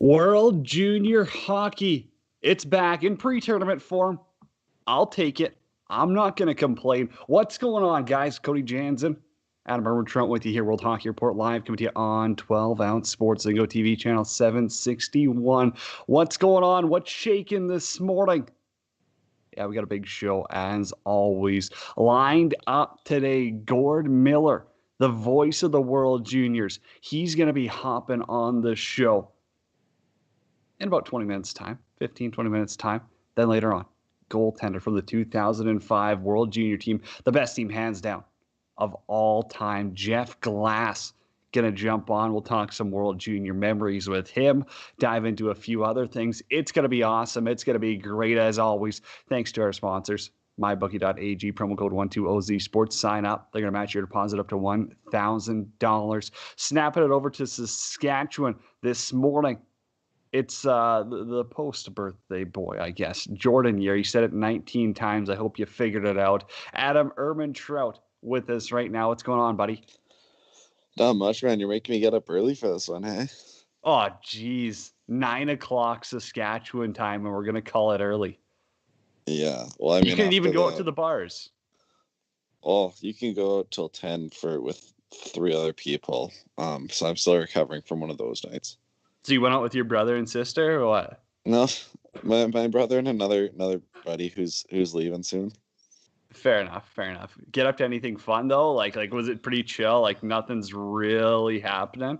World Junior Hockey. It's back in pre-tournament form. I'll take it. I'm not going to complain. What's going on, guys? Cody Jansen, Adam Irwin Trent with you here. World Hockey Report live coming to you on 12-ounce Sports Lingo TV channel 761. What's going on? What's shaking this morning? Yeah, we got a big show as always. Lined up today, Gord Miller, the voice of the World Juniors. He's going to be hopping on the show in about 20 minutes time, 15, 20 minutes time. Then later on, goaltender from the 2005 World Junior team, the best team hands down of all time, Jeff Glass, gonna jump on. We'll talk some World Junior memories with him, dive into a few other things. It's gonna be awesome. It's gonna be great as always. Thanks to our sponsors, mybookie.ag, promo code 12OZ Sports. Sign up. They're gonna match your deposit up to $1,000. Snapping it over to Saskatchewan this morning. It's the post-birthday boy, I guess. Jordan year. He said it 19 times. I hope you figured it out. Adam Irwin Trout with us right now. What's going on, buddy? Not much, man. You're making me get up early for this one, hey? Oh, geez. 9 o'clock Saskatchewan time, and we're going to call it early. Yeah. Well, I mean, you can't even go out to the bars. Oh, you can go out till 10 with 3 other people. So I'm still recovering from one of those nights. So you went out with your brother and sister, or what? No, my brother and another buddy who's leaving soon. Fair enough. Get up to anything fun though? Like was it pretty chill? Like nothing's really happening?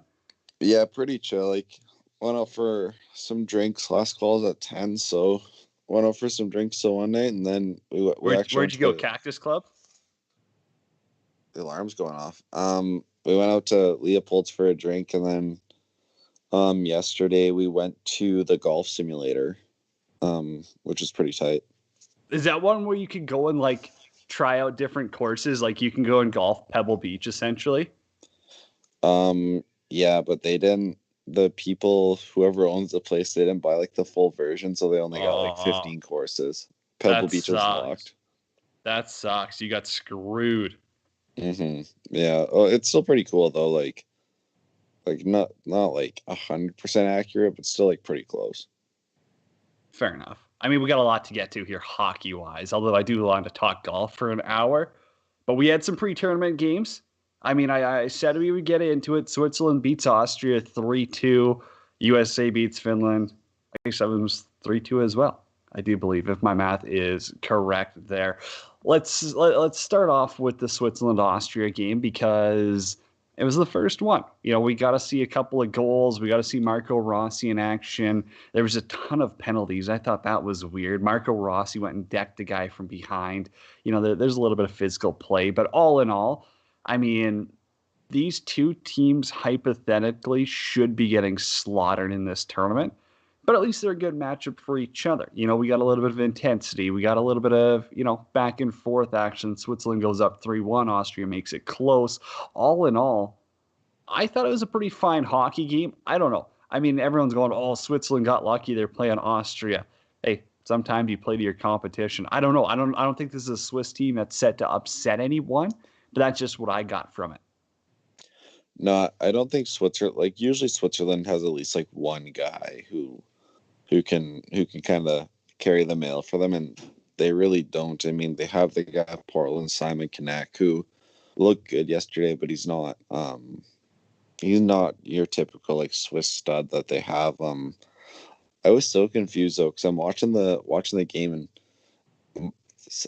Yeah, pretty chill. Like went out for some drinks. Last call's at 10, so went out for some drinks so one night, and then where'd you go? Cactus Club? The alarm's going off. We went out to Leopold's for a drink, and then yesterday we went to the golf simulator, which is pretty tight. Is that one where you could go and like try out different courses? Like you can go and golf Pebble Beach essentially? Yeah, but they didn't, the people, whoever owns the place, they didn't buy like the full version, so they only got like 15 courses. Pebble Beach was locked. That sucks. You got screwed. Mm-hmm. Yeah. Oh, it's still pretty cool though. Like not like 100% accurate, but still like pretty close. Fair enough. I mean, we got a lot to get to here hockey wise, although I do want to talk golf for an hour, but we had some pre-tournament games. I mean, I said we would get into it. Switzerland beats Austria 3-2. USA beats Finland. I guess that was 3-2 as well, I do believe, if my math is correct there. Let's start off with the Switzerland-Austria game because it was the first one. You know, we got to see a couple of goals. We got to see Marco Rossi in action. There was a ton of penalties. I thought that was weird. Marco Rossi went and decked the guy from behind. You know, there's a little bit of physical play. But all in all, I mean, these two teams hypothetically should be getting slaughtered in this tournament. But at least they're a good matchup for each other. You know, we got a little bit of intensity. We got a little bit of, back and forth action. Switzerland goes up 3-1. Austria makes it close. All in all, I thought it was a pretty fine hockey game. I don't know. I mean, everyone's going, oh, Switzerland got lucky. They're playing Austria. Hey, sometimes you play to your competition. I don't know. I don't think this is a Swiss team that's set to upset anyone, but that's just what I got from it. No, I don't think Switzerland, like usually Switzerland has at least like one guy who can kind of carry the mail for them, and they really don't. I mean, they have the guy Portland, Simon Kinek, who looked good yesterday, but he's not your typical like Swiss stud that they have. I was so confused though, because I'm watching the game, and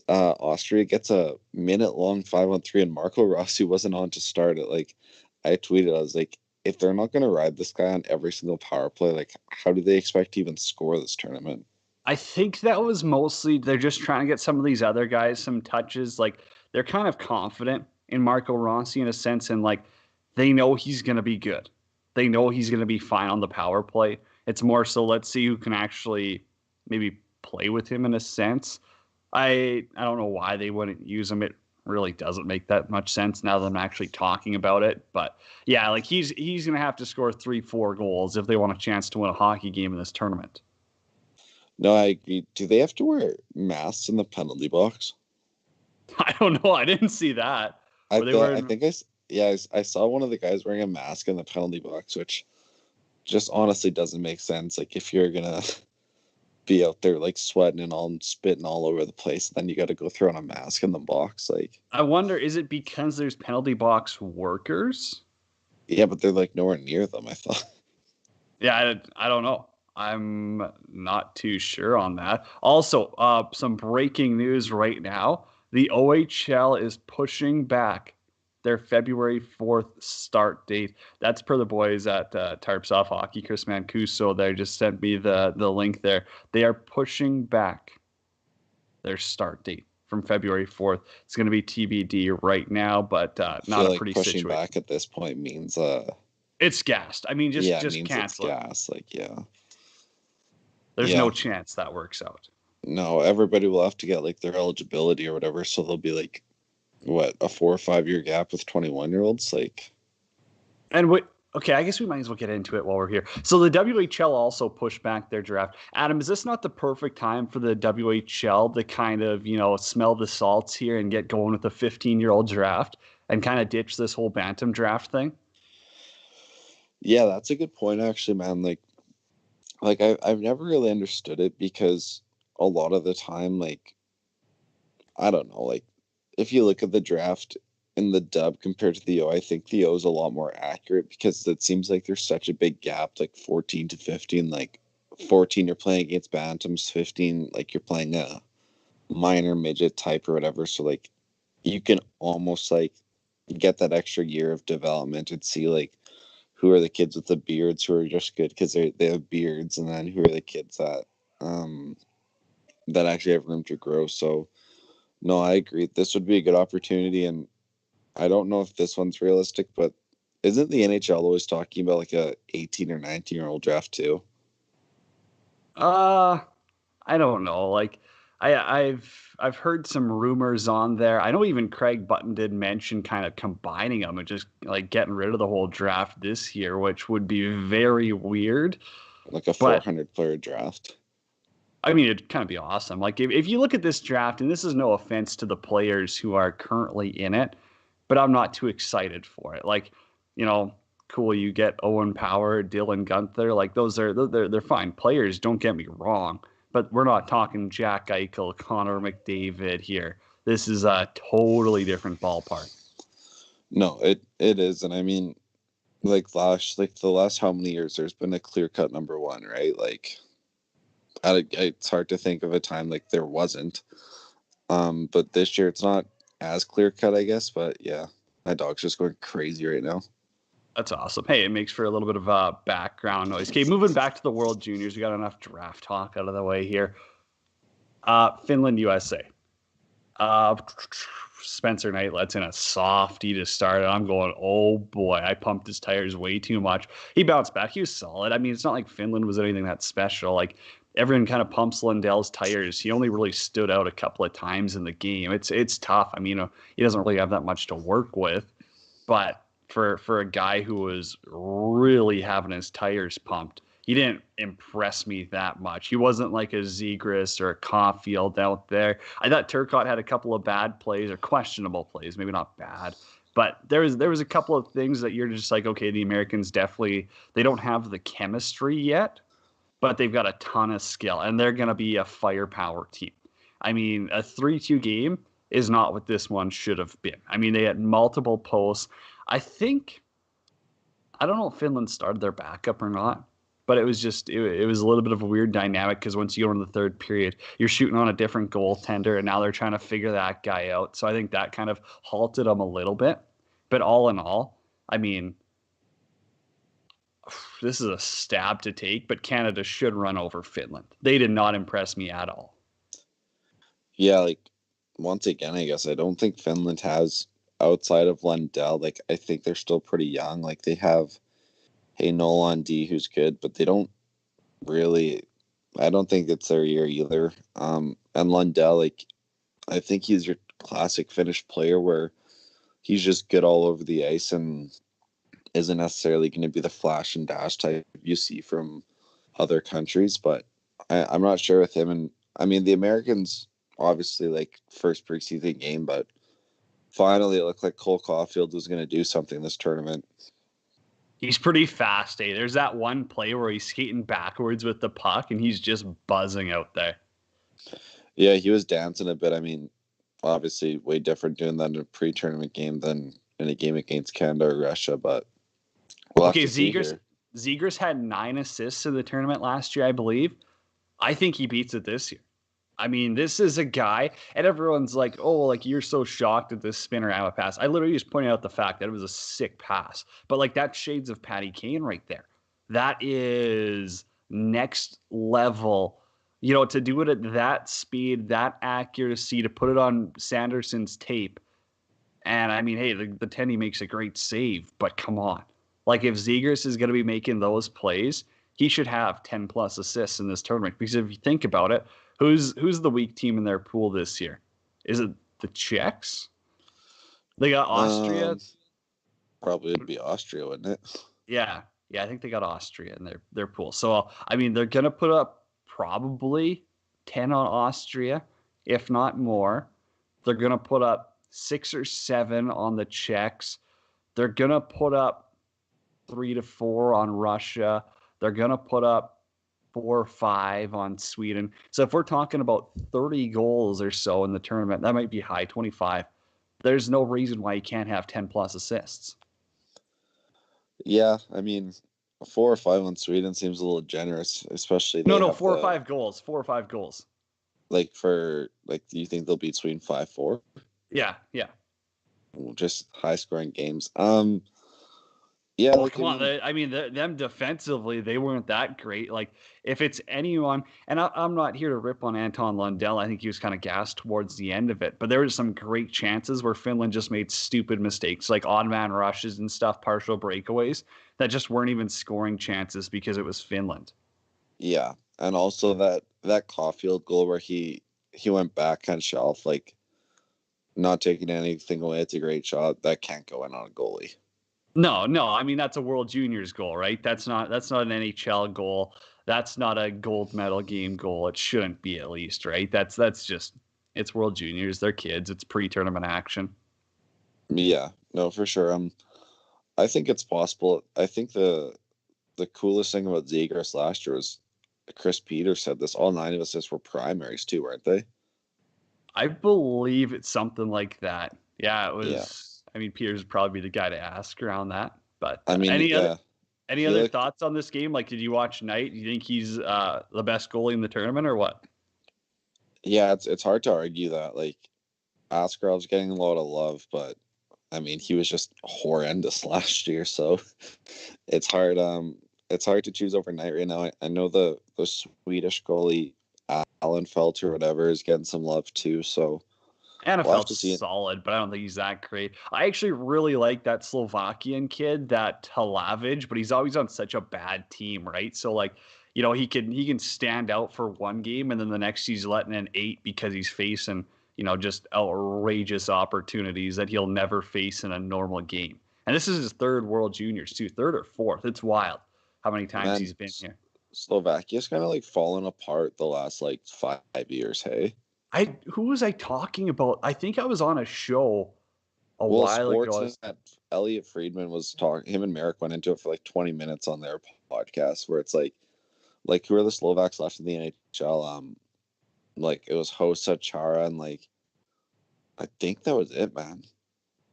Austria gets a minute-long 5-on-3, and Marco Rossi wasn't on to start it. Like, I tweeted, I was like, if they're not going to ride this guy on every single power play, like, how do they expect to even score this tournament? I think that was mostly they're just trying to get some of these other guys some touches. Like, they're kind of confident in Marco Rossi in a sense, and like they know he's going to be good. They know he's going to be fine on the power play. It's more so let's see who can actually maybe play with him in a sense. I don't know why they wouldn't use him. It really doesn't make that much sense now that I'm actually talking about it. But yeah, like he's going to have to score 3-4 goals if they want a chance to win a hockey game in this tournament. No, I agree. Do they have to wear masks in the penalty box? I don't know. I didn't see that. I saw one of the guys wearing a mask in the penalty box, which just honestly doesn't make sense. Like if you're gonna be out there like sweating and all and spitting all over the place, then you got to go throw on a mask in the box. Like, I wonder, is it because there's penalty box workers? yeah, but they're like nowhere near them. I thought. Yeah, I don't know. I'm not too sure on that. Also, some breaking news right now. The OHL is pushing back their February 4th start date. That's per the boys at Tarps Off Hockey. Chris Mancuso there just sent me the link there. They are pushing back their start date from February 4th. It's going to be TBD right now, but I not feel a like pretty pushing situation. back at this point means It's gassed. I mean, yeah, it just means it's cancel it. gas. Like, yeah. There's Yeah. no chance that works out. No, everybody will have to get like their eligibility or whatever, so there'll be like what, a 4 or 5 year gap with 21-year-olds? Like, And what? Okay, I guess we might as well get into it while we're here. So the WHL also pushed back their draft. Adam, is this not the perfect time for the WHL to kind of, smell the salts here and get going with a 15-year-old draft and kind of ditch this whole bantam draft thing? yeah, that's a good point actually, man. Like I've never really understood it because a lot of the time, like, I don't know, like if you look at the draft in the dub compared to the O, I think the O is a lot more accurate because it seems like there's such a big gap, like 14 to 15. Like 14, you're playing against Bantams, 15, like you're playing a minor midget type or whatever. So, like, you can almost like get that extra year of development and see, like, who are the kids with the beards who are just good because they have beards, and then who are the kids um, that actually have room to grow. So, no, I agree. This would be a good opportunity, and I don't know if this one's realistic, but isn't the NHL always talking about like a 18 or 19-year-old draft too? Uh, I don't know. Like, I've heard some rumors on there. I know even Craig Button did mention kind of combining them and just like getting rid of the whole draft this year, which would be very weird. Like a But 400 player draft? I mean, it'd kind of be awesome. Like if you look at this draft, and this is no offense to the players who are currently in it, but I'm not too excited for it. Like, you know, cool, you get Owen Power, Dylan Gunther, like those are they're fine players. Don't get me wrong, but we're not talking Jack Eichel, Connor McDavid here. This is a totally different ballpark. No, it is, and I mean, like the last how many years there's been a clear cut number one, right? Like, it's hard to think of a time like there wasn't. But this year it's not as clear cut, I guess. But yeah, my dog's just going crazy right now. That's awesome. Hey, it makes for a little bit of background noise. Okay, moving back to the World Juniors, we got enough draft talk out of the way here. Finland, USA. Uh, Spencer Knight lets in a softie to start, and I'm going, oh boy, I pumped his tires way too much. He bounced back. He was solid. I mean, it's not like Finland was anything that special. Like everyone kind of pumps Lundell's tires. He only really stood out a couple of times in the game. It's tough. I mean, he doesn't really have that much to work with, but for a guy who was really having his tires pumped, he didn't impress me that much. He wasn't like a Zegras or a Caulfield out there. I thought Turcotte had a couple of bad plays or questionable plays, maybe not bad, but there was a couple of things that you're just like, okay, the Americans definitely they don't have the chemistry yet, but they've got a ton of skill and they're going to be a firepower team. I mean, a 3-2 game is not what this one should have been. I mean, they had multiple posts. I think I don't know if Finland started their backup or not, but it was just it was a little bit of a weird dynamic because once you go into the third period, you're shooting on a different goaltender, and now they're trying to figure that guy out. So I think that kind of halted them a little bit. But all in all, I mean, this is a stab to take, but Canada should run over Finland. They did not impress me at all. Yeah, like once again, I guess I don't think Finland has outside of Lundell. Like I think they're still pretty young. Like they have Hey Nolan D who's good, but they don't really. I don't think it's their year either. And Lundell, like I think he's your classic Finnish player where he's just good all over the ice and isn't necessarily going to be the flash and dash type you see from other countries. But I'm not sure with him. And I mean, the Americans obviously like first preseason game, but finally it looked like Cole Caulfield was going to do something this tournament. He's pretty fast, eh? There's that one play where he's skating backwards with the puck and he's just buzzing out there. Yeah, he was dancing a bit. I mean, obviously, way different doing that in a pre-tournament game than in a game against Canada or Russia, but we'll have Okay, to see here. Zegers had 9 assists in the tournament last year, I believe. I think he beats it this year. I mean, this is a guy, and everyone's like, oh, like you're so shocked at this spinner out pass. I literally just pointed out the fact that it was a sick pass. But like that's shades of Patty Kane right there. That is next level. You know, to do it at that speed, that accuracy, to put it on Sanderson's tape. And I mean, hey, the Tenny makes a great save, but come on. Like if Zegers is going to be making those plays, he should have 10 plus assists in this tournament. Because if you think about it, who's the weak team in their pool this year? Is it the Czechs? They got Austria. Probably would be Austria, wouldn't it? Yeah, I think they got Austria in their pool. So I mean, they're gonna put up probably 10 on Austria, if not more. They're gonna put up 6 or 7 on the Czechs. They're gonna put up 3 to 4 on Russia. They're gonna put up 4 or 5 on Sweden. So if we're talking about 30 goals or so in the tournament, that might be high, 25. There's no reason why you can't have 10 plus assists. Yeah, I mean, 4 or 5 on Sweden seems a little generous, especially No, 4 or 5 goals. 4 or 5 goals. Like do you think they'll beat Sweden 5-4? Yeah. Just high scoring games. Yeah, Oh, come on. I mean, them defensively, they weren't that great. Like, if it's anyone, and I'm not here to rip on Anton Lundell. I think he was kind of gassed towards the end of it. But there were some great chances where Finland just made stupid mistakes, like odd man rushes and stuff, partial breakaways, that just weren't even scoring chances because it was Finland. Yeah, and also that Caulfield goal where he went back on shelf, like not taking anything away. It's a great shot. That can't go in on a goalie. No. I mean, that's a World Juniors goal, right? That's not an NHL goal. That's not a gold medal game goal. It shouldn't be, at least, right? That's just it's World Juniors. They're kids. It's pre-tournament action. Yeah, no, for sure. I think it's possible. I think the coolest thing about Zegras last year was Chris Peters said this. All 9 of assists were primaries too, weren't they? I believe it's something like that. Yeah, it was. Yeah. I mean, Peters would probably be the guy to ask around that. But I mean, any yeah. other thoughts on this game? Like, did you watch Knight? Do you think he's the best goalie in the tournament, or what? Yeah, it's hard to argue that. Like, Askarov's getting a lot of love, but I mean, he was just horrendous last year, so it's hard. It's hard to choose overnight right now. I know the Swedish goalie Alan Felt or whatever is getting some love too. So NFL's solid, but I don't think he's that great. I actually really like that Slovakian kid, that Talavage, but he's always on such a bad team, right? So like, you know, he can stand out for one game and then the next he's letting in 8 because he's facing, you know, just outrageous opportunities that he'll never face in a normal game. And this is his 3rd World Juniors too, 3rd or 4th. It's wild how many times he's been here. Slovakia's kind of like fallen apart the last like 5 years, hey? Who was I talking about? I think I was on a show a while ago. Elliot Friedman was talking. Him and Merrick went into it for like 20 minutes on their podcast, where it's like who are the Slovaks left in the NHL? Like it was Hossa, Chara, and like I think that was it, man.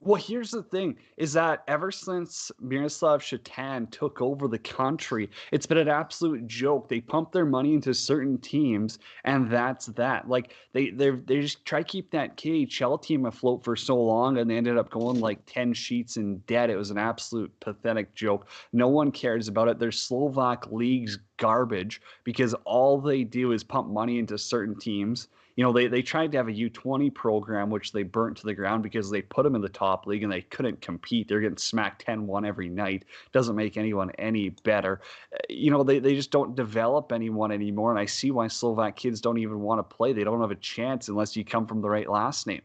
Well, here's the thing, is that ever since Miroslav Shatan took over the country, it's been an absolute joke. They pump their money into certain teams, and that's that. Like they just try to keep that KHL team afloat for so long, and they ended up going like 10 sheets in debt. It was an absolute pathetic joke. No one cares about it. Their Slovak league's garbage because all they do is pump money into certain teams. You know, they tried to have a U20 program, which they burnt to the ground because they put them in the top league and they couldn't compete. They're getting smacked 10-1 every night. Doesn't make anyone any better. You know, they just don't develop anyone anymore. And I see why Slovak kids don't even want to play. They don't have a chance unless you come from the right last name.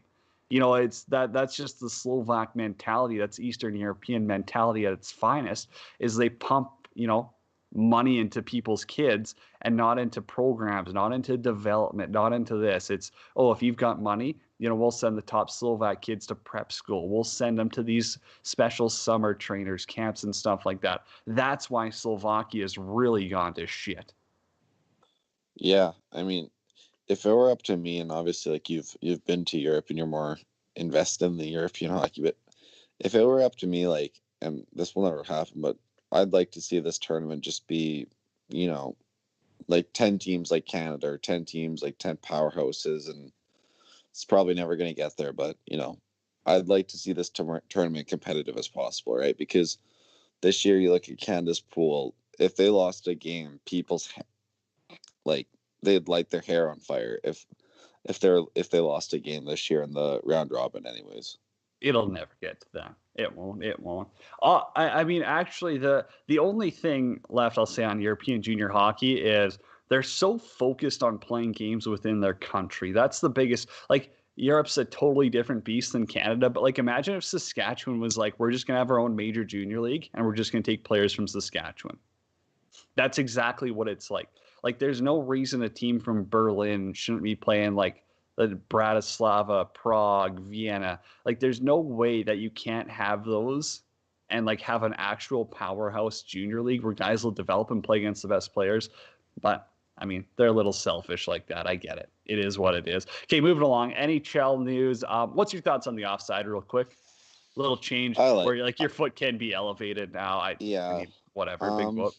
You know, that's just the Slovak mentality. That's Eastern European mentality at its finest, is they pump, you know, money into people's kids and not into programs, not into development, not into this. It's, oh, if you've got money, we'll send the top Slovak kids to prep school. We'll send them to these special summer trainers, camps, and stuff like that. That's why Slovakia's really gone to shit. Yeah, I mean, if it were up to me, and obviously, like you've been to Europe and you're more invested in the European hockey, but if it were up to me, like, and this will never happen, but I'd like to see this tournament just be, like 10 teams like Canada, or 10 teams like 10 powerhouses, and it's probably never going to get there, but I'd like to see this tournament competitive as possible, right? Because this year you look at Canada's pool, if they lost a game, people's like they'd light their hair on fire if they lost a game this year in the round robin anyways. It'll never get to that. It won't. I mean, actually, the only thing left I'll say on European junior hockey is they're so focused on playing games within their country. That's the biggest. Like, Europe's a totally different beast than Canada, but like, imagine if Saskatchewan was like, we're just gonna have our own major junior league and we're just gonna take players from Saskatchewan. That's exactly what it's like. Like, there's no reason a team from Berlin shouldn't be playing like the Bratislava, Prague, Vienna. Like, there's no way that you can't have those and like have an actual powerhouse junior league where guys will develop and play against the best players. But I mean, they're a little selfish like that. I get it. It is what it is. Okay, moving along. NHL news. What's your thoughts on the offside, real quick? Little change where like your foot can be elevated now. I mean, whatever. Big whoop.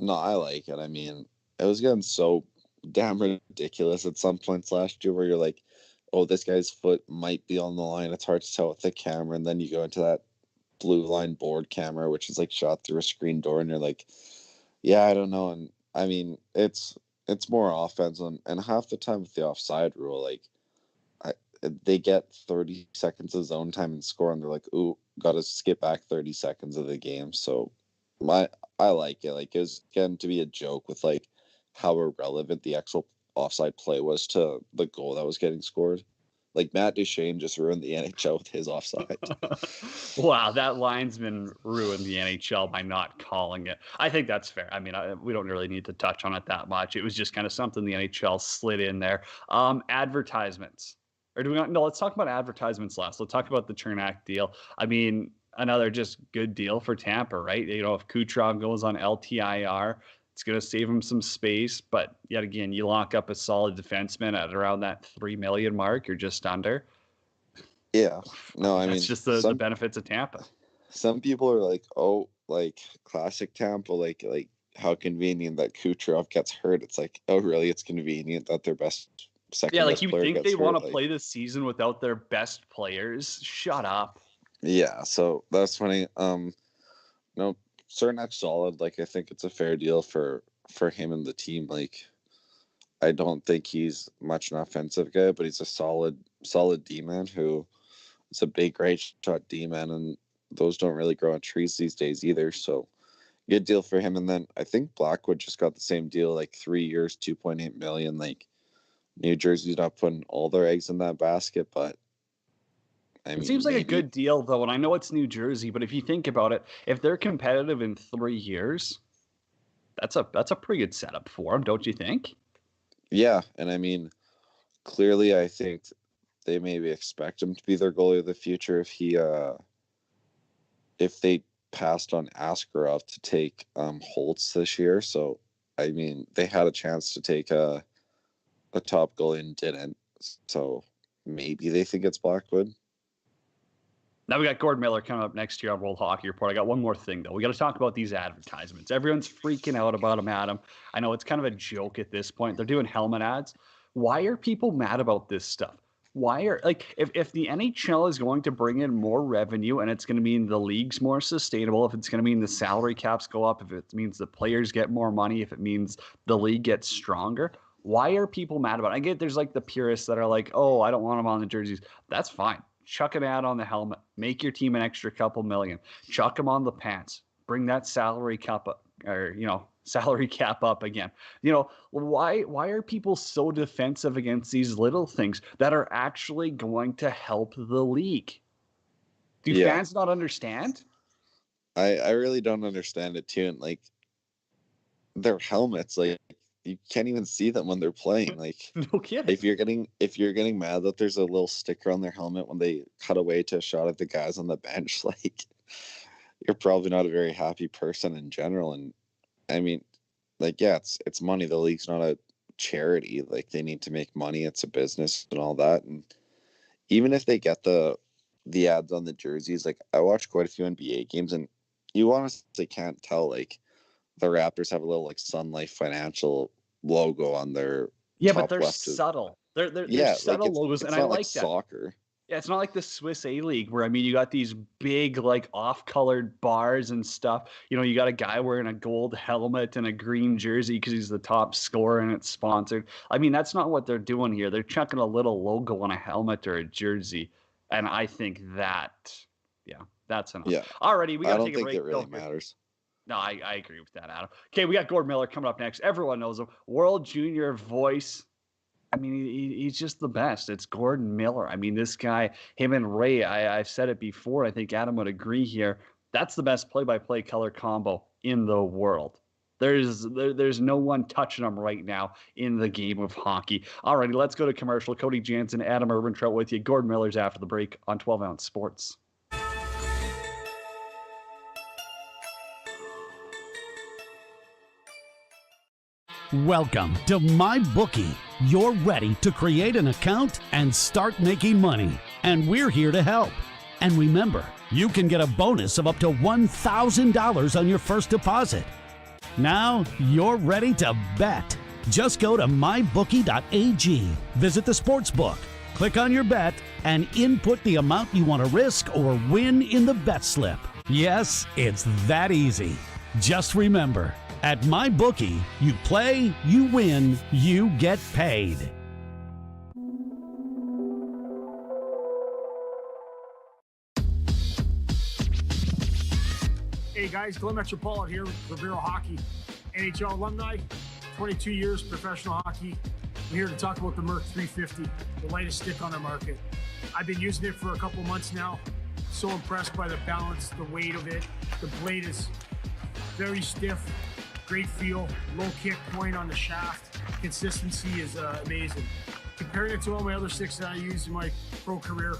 No, I like it. I mean, it was getting so damn ridiculous at some points last year where you're like, oh, this guy's foot might be on the line. It's hard to tell with the camera. And then you go into that blue line board camera, which is like shot through a screen door, and you're like, yeah, I don't know. And I mean, it's more offense, and half the time with the offside rule, like they get 30 seconds of zone time and score, and they're like, ooh, got to skip back 30 seconds of the game. So I like it. Like, it was getting to be a joke with like how irrelevant the actual offside play was to the goal that was getting scored. Like, Matt Duchene just ruined the NHL with his offside. Wow, that linesman ruined the NHL by not calling it. I think that's fair. I mean, we don't really need to touch on it that much. It was just kind of something the NHL slid in there. Advertisements. Or do we not? No, let's talk about advertisements last. Let's talk about the Chernak deal. I mean, another just good deal for Tampa, right? If Kucherov goes on LTIR, it's going to save him some space. But yet again, you lock up a solid defenseman at around that $3 million mark. You're just under. Yeah. No, I mean, that's just the benefits of Tampa. Some people are like, oh, like classic Tampa, like how convenient that Kucherov gets hurt. It's like, oh, really? It's convenient that their best second. Yeah, like you think they want to play this season without their best players? Shut up. Yeah, so that's funny. No, Cernak's solid. Like, I think it's a fair deal for him and the team. Like, I don't think he's much an offensive guy, but he's a solid D-man who is a big right shot D-man, and those don't really grow on trees these days either. So good deal for him. And then I think Blackwood just got the same deal, like 3 years, $2.8 million. Like, New Jersey's not putting all their eggs in that basket, but I mean, it seems like a good deal, though, and I know it's New Jersey, but if you think about it, if they're competitive in 3 years, that's a pretty good setup for them, don't you think? Yeah, and I mean, clearly, I think they maybe expect him to be their goalie of the future if they passed on Askarov to take Holtz this year. So, I mean, they had a chance to take a top goalie and didn't. So maybe they think it's Blackwood. Now we got Gord Miller coming up next year on World Hockey Report. I got one more thing, though. We got to talk about these advertisements. Everyone's freaking out about them, Adam. I know it's kind of a joke at this point. They're doing helmet ads. Why are people mad about this stuff? Why are, like, if the NHL is going to bring in more revenue and it's going to mean the league's more sustainable, if it's going to mean the salary caps go up, if it means the players get more money, if it means the league gets stronger, why are people mad about it? I get there's like the purists that are like, oh, I don't want them on the jerseys. That's fine. Chuck an ad on the helmet. Make your team an extra couple million. Chuck them on the pants. Bring that salary cap up, or salary cap up again. Why are people so defensive against these little things that are actually going to help the league? Do fans not understand? I really don't understand it too. And like, their helmets, like you can't even see them when they're playing. Like No kidding. if you're getting mad that there's a little sticker on their helmet when they cut away to a shot of the guys on the bench, like you're probably not a very happy person in general. And I mean, like, yeah, it's money. The league's not a charity. Like they need to make money. It's a business and all that. And even if they get the ads on the jerseys, like I watch quite a few NBA games, and you honestly can't tell. Like the Raptors have a little like Sun Life Financial logo on their Yeah, but top they're left. subtle. They're Yeah, like subtle logos, it's and I not like like that. soccer. Yeah, it's not like the Swiss A League where, I mean, you got these big, like, off-colored bars and stuff. You know, you got a guy wearing a gold helmet and a green jersey because he's the top scorer and it's sponsored. I mean, that's not what they're doing here. They're chucking a little logo on a helmet or a jersey, and I think that, yeah, that's enough. Yeah, Alrighty, we got I to don't take a think break. it really matters. No, I agree with that, Adam. Okay, we got Gord Miller coming up next. Everyone knows him. World Junior voice. I mean, he's just the best. It's Gordon Miller. I mean, this guy, him and Ray, I've said it before. I think Adam would agree here. That's the best play-by-play color combo in the world. There's no one touching them right now in the game of hockey. Alrighty, let's go to commercial. Cody Jansen, Adam Urbantrout with you. Gordon Miller's after the break on 12 Ounce Sports. Welcome to MyBookie. You're ready to create an account and start making money, and we're here to help. And remember, you can get a bonus of up to $1,000 on your first deposit. Now you're ready to bet. Just go to mybookie.ag, visit the sportsbook, click on your bet, and input the amount you want to risk or win in the bet slip. Yes, it's that easy. Just remember, at MyBookie, you play, you win, you get paid. Hey guys, Glenn Metropolitan here, Rivero Hockey, NHL alumni, 22 years professional hockey. I'm here to talk about the Merc 350, the lightest stick on the market. I've been using it for a couple months now. So impressed by the balance, the weight of it. The blade is very stiff. Great feel, low kick point on the shaft. Consistency is amazing. Comparing it to all my other sticks that I use in my pro career,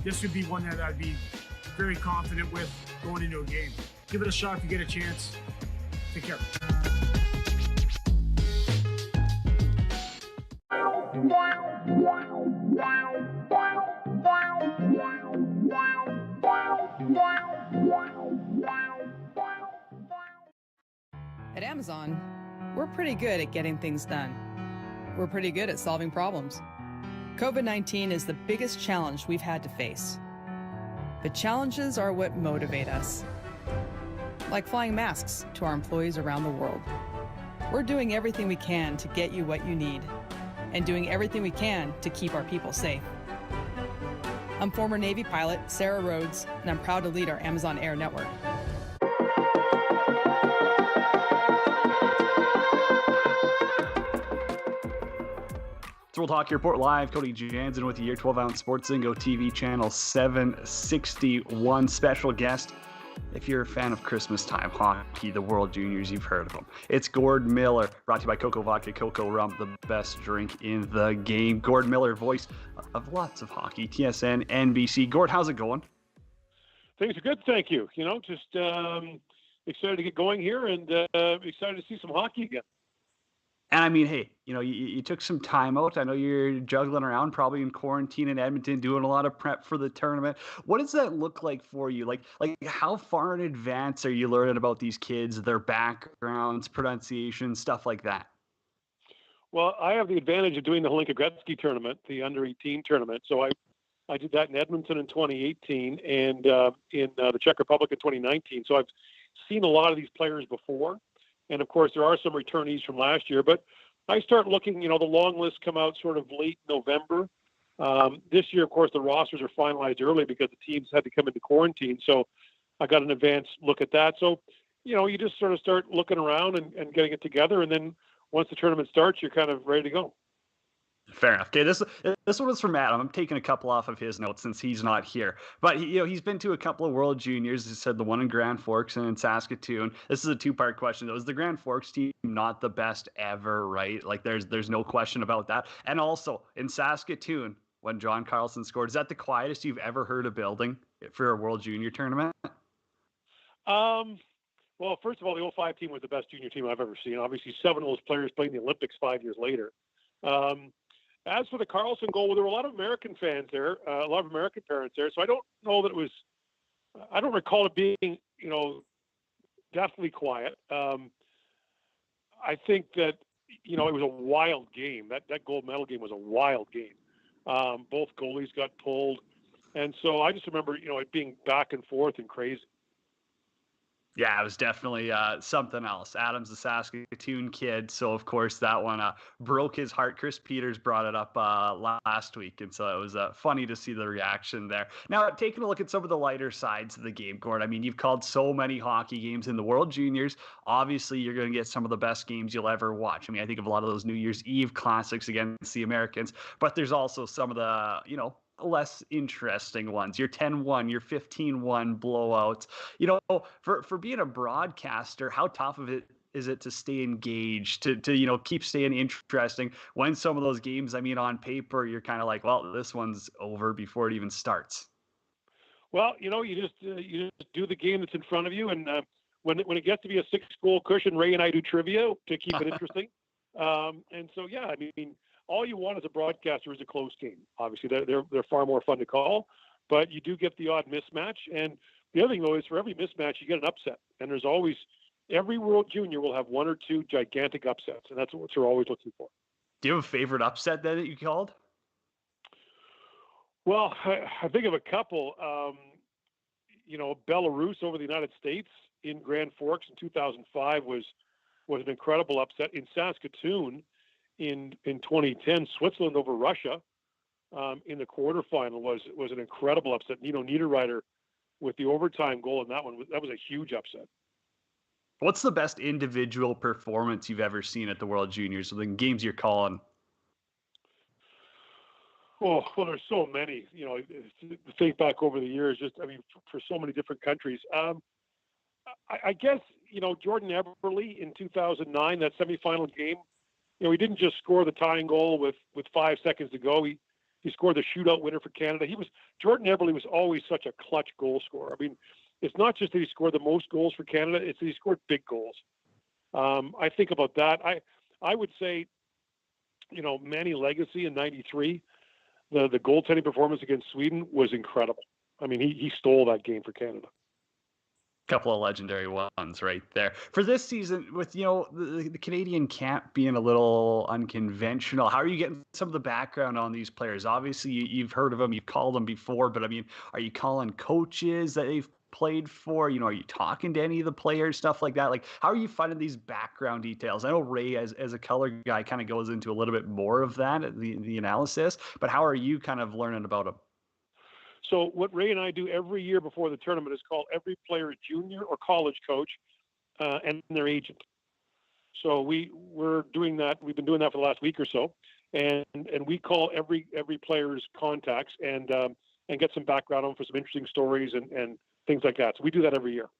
this would be one that I'd be very confident with going into a game. Give it a shot if you get a chance. Take care. At Amazon, we're pretty good at getting things done. We're pretty good at solving problems. COVID-19 is the biggest challenge we've had to face. But challenges are what motivate us. Like flying masks to our employees around the world. We're doing everything we can to get you what you need, and doing everything we can to keep our people safe. I'm former Navy pilot Sarah Rhodes, and I'm proud to lead our Amazon Air network. It's World Hockey Report Live. Cody Jansen with you here, 12 Ounce Sports Zingo TV channel 761. Special guest. If you're a fan of Christmas time hockey, the World Juniors, you've heard of them. It's Gord Miller, brought to you by Coco Vodka, Coco Rum, the best drink in the game. Gord Miller, voice of lots of hockey, TSN, NBC. Gord, how's it going? Things are good, thank you. You know, just excited to get going here and excited to see some hockey again. And I mean, hey, you know, you took some time out. I know you're juggling around, probably in quarantine in Edmonton, doing a lot of prep for the tournament. What does that look like for you? Like how far in advance are you learning about these kids, their backgrounds, pronunciation, stuff like that? Well, I have the advantage of doing the Hlinka Gretzky tournament, the under-18 tournament. So I did that in Edmonton in 2018 and in the Czech Republic in 2019. So I've seen a lot of these players before. And, of course, there are some returnees from last year. But I start looking, you know, the long list come out sort of late November. This year, of course, the rosters are finalized early because the teams had to come into quarantine. So I got an advanced look at that. So, you know, you just sort of start looking around and getting it together. And then once the tournament starts, you're kind of ready to go. Fair enough. Okay, this one was from Adam. I'm taking a couple off of his notes since he's not here. But he's been to a couple of World Juniors. He said the one in Grand Forks and in Saskatoon. This is a two-part question though. Is the Grand Forks team not the best ever? Right? Like there's no question about that. And also in Saskatoon, when John Carlson scored, is that the quietest you've ever heard a building for a World Junior tournament? Well, first of all, the '05 team was the best junior team I've ever seen. Obviously, 7 of those players played in the Olympics 5 years later. As for the Carlson goal, well, there were a lot of American fans there, a lot of American parents there. So I don't know that it was. I don't recall it being, deathly quiet. I think that it was a wild game. That gold medal game was a wild game. Both goalies got pulled, and so I just remember it being back and forth and crazy. Yeah, it was definitely something else. Adam's a Saskatoon kid, so of course that one broke his heart. Chris Peters brought it up last week, and so it was funny to see the reaction there. Now, taking a look at some of the lighter sides of the game, Gord. I mean, you've called so many hockey games in the World Juniors. Obviously, you're going to get some of the best games you'll ever watch. I mean, I think of a lot of those New Year's Eve classics against the Americans, but there's also some of the, less interesting ones, your 10-1, your 15-1 blowouts. For being a broadcaster, how tough of it is it to stay engaged, to keep staying interesting when some of those games, I mean, on paper, you're kind of like, well, this one's over before it even starts? Well, you just do the game that's in front of you, and when it gets to be a 6-goal cushion, Ray and I do trivia to keep it interesting. And so, yeah, I mean, all you want as a broadcaster is a close game. Obviously, they're far more fun to call, but you do get the odd mismatch. And the other thing, though, is for every mismatch, you get an upset. And there's always every World Junior will have 1 or 2 gigantic upsets, and that's what we're always looking for. Do you have a favorite upset that you called? Well, I think of a couple. Belarus over the United States in Grand Forks in 2005 was an incredible upset. In Saskatoon in 2010, Switzerland over Russia in the quarterfinal was an incredible upset. Niederreiter with the overtime goal in that one, that was a huge upset. What's the best individual performance you've ever seen at the World Juniors, the games you're calling? Oh, well, there's so many, think back over the years, for so many different countries. I guess, Jordan Eberle in 2009, that semifinal game, he didn't just score the tying goal with 5 seconds to go. He scored the shootout winner for Canada. Jordan Eberle was always such a clutch goal scorer. I mean, it's not just that he scored the most goals for Canada, it's that he scored big goals. I think about that. I would say, Manny Legacy in 93, the goaltending performance against Sweden was incredible. I mean, he stole that game for Canada. Couple of legendary ones right there. For this season, with the Canadian camp being a little unconventional, how are you getting some of the background on these players? Obviously, you've heard of them, you've called them before, but I mean, are you calling coaches that they've played for? Are you talking to any of the players, stuff like that? Like, how are you finding these background details? I know Ray, as a color guy, kind of goes into a little bit more of that, the analysis, but how are you kind of learning about them? So what Ray and I do every year before the tournament is call every player a junior or college coach and their agent. So we're doing that. We've been doing that for the last week or so, and we call every player's contacts and get some background on them for some interesting stories and things like that. So we do that every year.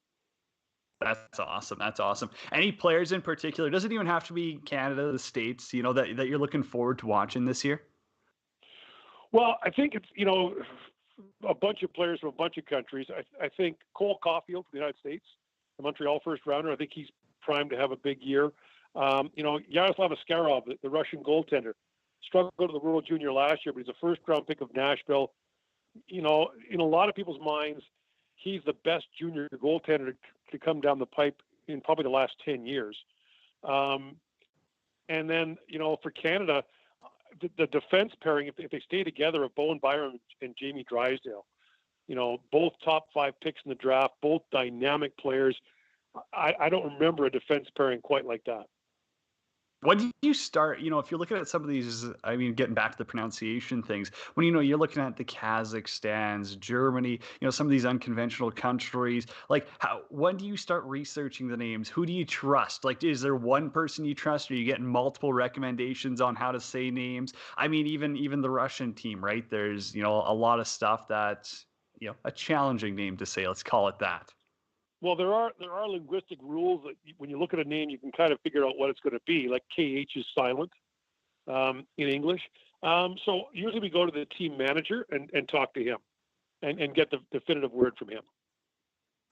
That's awesome. That's awesome. Any players in particular? Doesn't even have to be Canada, the States, that you're looking forward to watching this year? Well, I think it's, a bunch of players from a bunch of countries. I think Cole Caulfield from the United States, the Montreal first rounder, I think he's primed to have a big year. Yaroslav Askarov, the Russian goaltender, struggled to the World Junior last year, but he's a first-round pick of Nashville. In a lot of people's minds, he's the best junior goaltender to come down the pipe in probably the last 10 years. And then, for Canada, the defense pairing, if they stay together, of Bowen Byram and Jamie Drysdale, both top 5 picks in the draft, both dynamic players. I don't remember a defense pairing quite like that. When do you start, if you're looking at some of these, I mean, getting back to the pronunciation things, when, you're looking at the Kazakhstans, Germany, some of these unconventional countries, like when do you start researching the names? Who do you trust? Like, is there one person you trust? Or are you getting multiple recommendations on how to say names? I mean, even the Russian team, right? There's, a lot of stuff that's, a challenging name to say. Let's call it that. Well, there are linguistic rules that when you look at a name, you can kind of figure out what it's going to be. Like KH is silent in English. So usually we go to the team manager and talk to him and get the definitive word from him.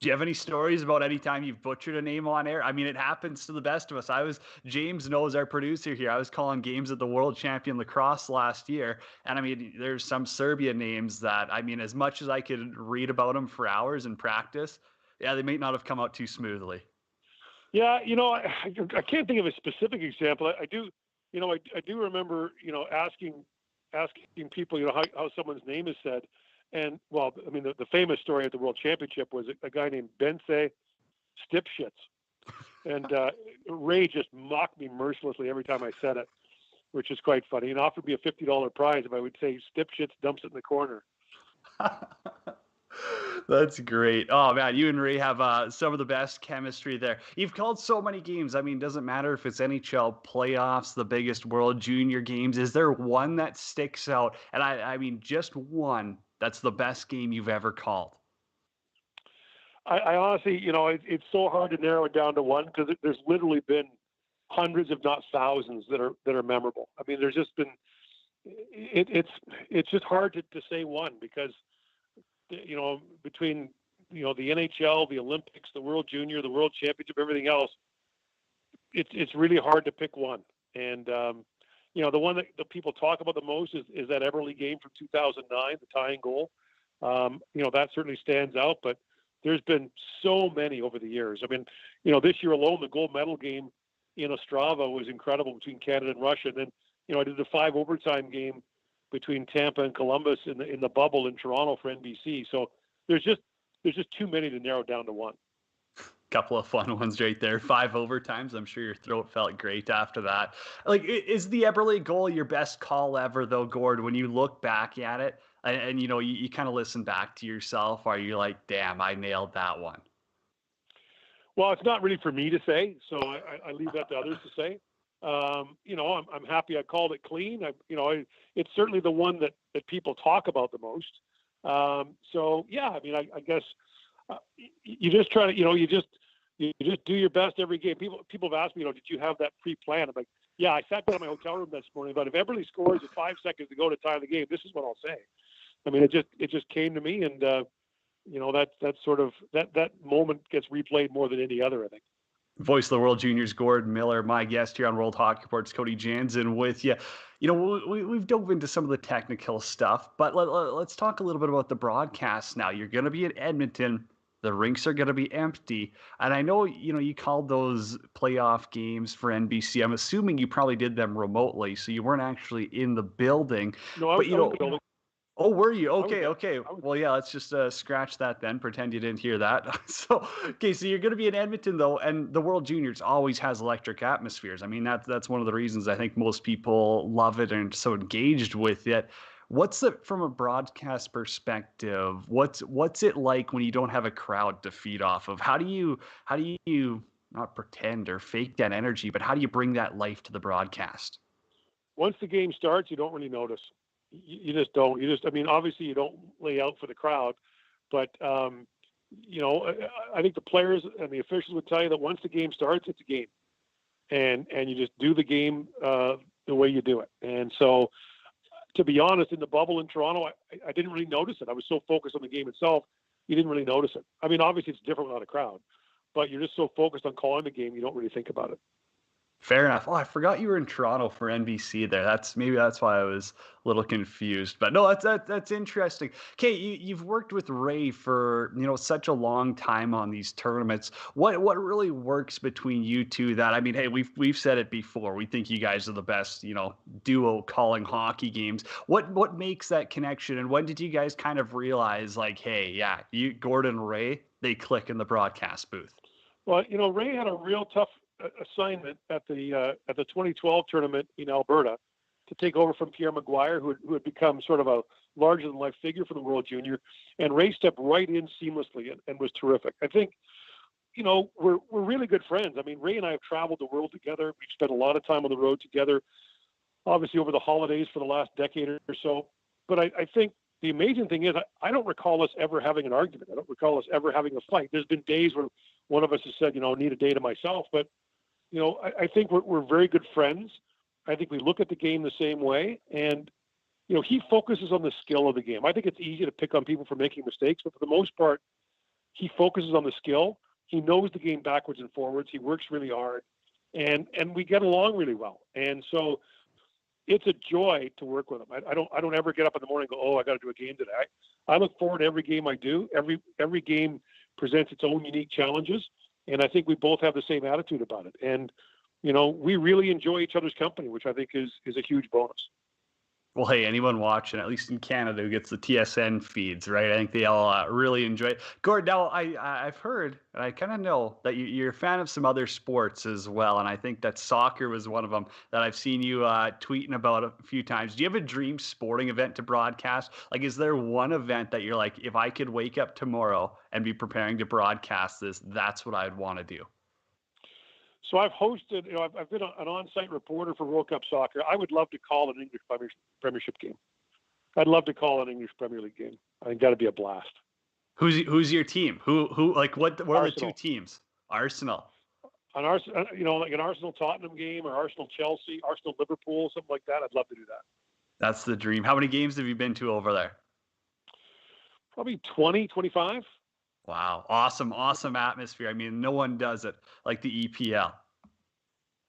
Do you have any stories about any time you've butchered a name on air? I mean, it happens to the best of us. James knows, our producer here. I was calling games at the World Champion Lacrosse last year. And I mean, there's some Serbia names that, I mean, as much as I could read about them for hours in practice, yeah, they may not have come out too smoothly. Yeah, I can't think of a specific example. I do, I do remember, asking people, how someone's name is said. And, well, I mean, the famous story at the World Championship was a guy named Bense Stipshits. And Ray just mocked me mercilessly every time I said it, which is quite funny. And offered me a $50 prize if I would say Stipshits dumps it in the corner. That's great. Oh man, you and Ray have some of the best chemistry there. You've called so many games. I mean, doesn't matter if it's NHL playoffs, the biggest World Junior games. Is there one that sticks out? And I mean, just one that's the best game you've ever called. I honestly, it's so hard to narrow it down to one because there's literally been hundreds, if not thousands, that are memorable. I mean, there's just been it's just hard to say one because between the NHL, the Olympics, the World Junior, the World Championship, everything else, it's really hard to pick one. And the one that the people talk about the most is that Eberle game from 2009, the tying goal. That certainly stands out, but there's been so many over the years. I mean, this year alone, the gold medal game in Ostrava was incredible between Canada and Russia. And then, I did the 5 overtime game between Tampa and Columbus in the bubble in Toronto for NBC. So there's just too many to narrow down to one. Couple of fun ones right there. 5 overtimes. I'm sure your throat felt great after that. Like, is the Eberle goal your best call ever, though, Gord? When you look back at it, and you kind of listen back to yourself, are you like, damn, I nailed that one? Well, it's not really for me to say, so I leave that to others to say. I'm happy I called it clean. It's certainly the one that people talk about the most. So yeah, I mean, I guess you just try to, you just do your best every game. People have asked me, did you have that pre-planned? I'm like, yeah, I sat down in my hotel room this morning, but if Eberle scores with 5 seconds to go to tie the game, this is what I'll say. I mean, it just came to me, and that's sort of that moment gets replayed more than any other, I think. Voice of the World Juniors, Gord Miller, my guest here on World Hockey Report's Cody Jansen with you. We've dove into some of the technical stuff, but let's talk a little bit about the broadcast now. You're going to be at Edmonton. The rinks are going to be empty. And I know, you called those playoff games for NBC. I'm assuming you probably did them remotely, so you weren't actually in the building. No, I was in the building. Oh, were you? Okay. Well, yeah, let's just scratch that then. Pretend you didn't hear that. So you're going to be in Edmonton, though, and the World Juniors always has electric atmospheres. I mean, that's one of the reasons I think most people love it and are so engaged with it. From a broadcast perspective, what's it like when you don't have a crowd to feed off of? How do you not pretend or fake that energy, but how do you bring that life to the broadcast? Once the game starts, you don't really notice. You just don't. I mean, obviously you don't lay out for the crowd, but I think the players and the officials would tell you that once the game starts, it's a game, and you just do the game the way you do it. And so, to be honest, in the bubble in Toronto, I didn't really notice it. I was so focused on the game itself, you didn't really notice it. I mean, obviously it's different without a crowd, but you're just so focused on calling the game, you don't really think about it. Fair enough. Oh, I forgot you were in Toronto for NBC there. That's why I was a little confused. But no, that's interesting. Okay, you've worked with Ray for such a long time on these tournaments. What really works between you two? That, I mean, hey, we've said it before. We think you guys are the best duo calling hockey games. What makes that connection? And when did you guys kind of realize, like, hey, yeah, Gordon and Ray, they click in the broadcast booth? Well, Ray had a real tough assignment at the 2012 tournament in Alberta to take over from Pierre Maguire, who had become sort of a larger-than-life figure for the World Junior, and Ray stepped right in seamlessly and was terrific. I think, we're really good friends. I mean, Ray and I have traveled the world together. We've spent a lot of time on the road together, obviously over the holidays for the last decade or so. But I think the amazing thing is I don't recall us ever having an argument. I don't recall us ever having a fight. There's been days where one of us has said, need a day to myself. But, I think we're very good friends. I think we look at the game the same way. And, he focuses on the skill of the game. I think it's easy to pick on people for making mistakes, but for the most part, he focuses on the skill. He knows the game backwards and forwards. He works really hard, and we get along really well. And so it's a joy to work with him. I don't ever get up in the morning and go, I got to do a game today. I look forward to every game I do. Every game presents its own unique challenges, and I think we both have the same attitude about it. And we really enjoy each other's company, which I think is a huge bonus. Well, hey, anyone watching, at least in Canada, who gets the TSN feeds, right? I think they all really enjoy it. Gord, now I've heard, and I kind of know that you're a fan of some other sports as well, and I think that soccer was one of them that I've seen you tweeting about a few times. Do you have a dream sporting event to broadcast? Like, is there one event that you're like, if I could wake up tomorrow and be preparing to broadcast this, that's what I'd want to do? So I've hosted, I've been an on-site reporter for World Cup soccer. I would love to call an English Premiership game. I'd love to call an English Premier League game. I think that'd be a blast. Who's your team? Who like what are the two teams? Arsenal. Like an Arsenal Tottenham game or Arsenal Chelsea, Arsenal Liverpool, something like that. I'd love to do that. That's the dream. How many games have you been to over there? Probably 20, 25. Wow. Awesome atmosphere. I mean, no one does it like the EPL.